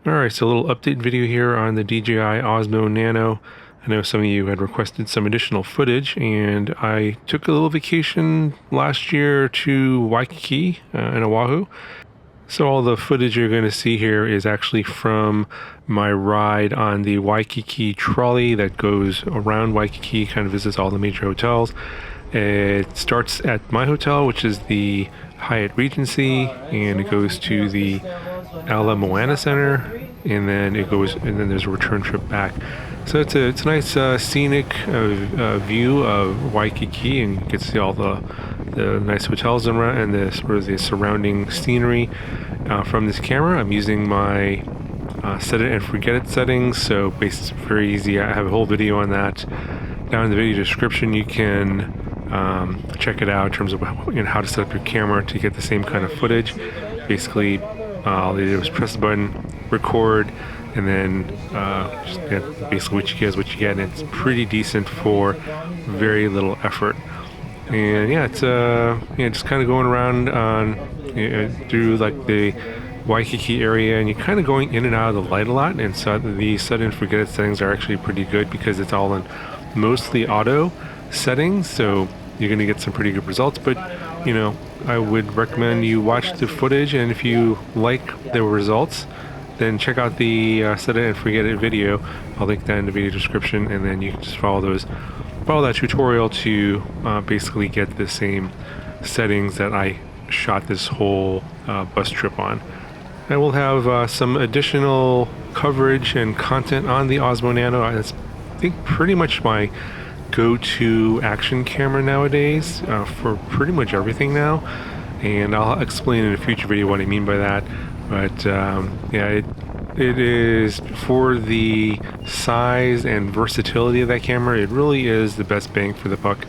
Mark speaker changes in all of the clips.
Speaker 1: Alright, so a little update video here on the DJI OSMO Nano. I know some of you had requested some additional footage, and I took a little vacation last year to Waikiki in Oahu. So all the footage you're going to see here is actually from my ride on the Waikiki Trolley that goes around Waikiki, kind of visits all the major hotels. It starts at my hotel, which is the Hyatt Regency, and it goes to the Moana Center, and then there's a return trip back. So it's a nice scenic view of Waikiki, and you can see all the nice hotels around and the sort of the surrounding scenery from this camera. I'm using my set it and forget it settings, so basically it's very easy. I have a whole video on that down in the video description. You can check it out in terms of how to set up your camera to get the same kind of footage. Basically, all they did was press the button, record, and then just get basically what you get, and it's pretty decent for very little effort. And yeah, it's just kind of going around through like the Waikiki area, and you're kind of going in and out of the light a lot. And so the set and forget it settings are actually pretty good because it's all in mostly auto settings, so you're going to get some pretty good results. But I would recommend you watch the footage, and if you like the results, then check out the set it and forget it video. I'll link that in the video description, and then you can just follow that tutorial to basically get the same settings that I shot this whole bus trip on. I will have some additional coverage and content on the Osmo Nano. It's, I think, pretty much my go-to action camera nowadays for pretty much everything now, and I'll explain in a future video what I mean by that. But yeah, it is, for the size and versatility of that camera, it really is the best bang for the buck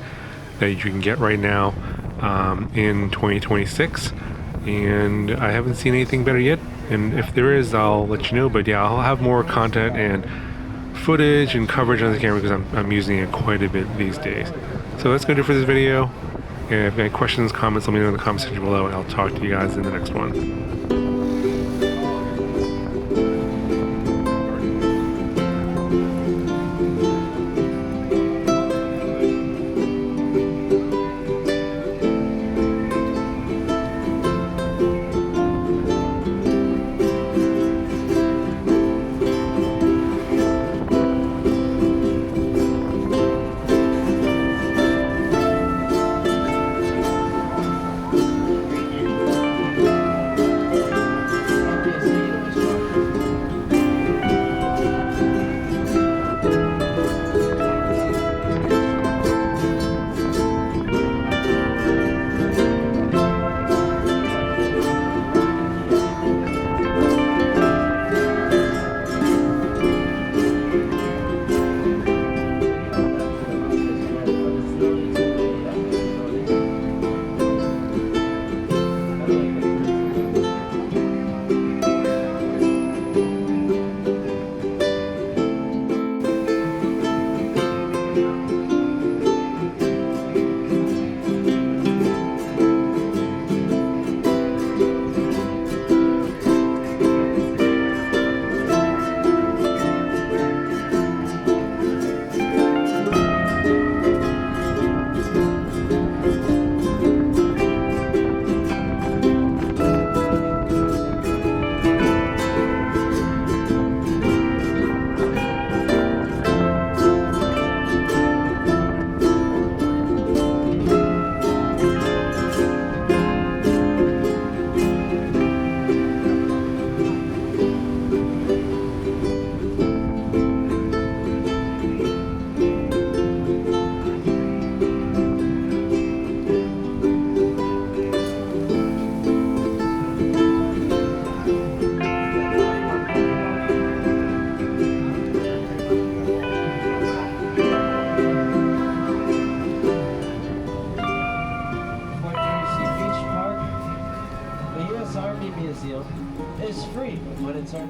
Speaker 1: that you can get right now in 2026, and I haven't seen anything better yet, and if there is, I'll let you know. But yeah, I'll have more content and footage and coverage on the camera because I'm using it quite a bit these days. So that's going to do it for this video. And if you have any questions, comments, let me know in the comment section below, and I'll talk to you guys in the next one.
Speaker 2: museum is free, but it's our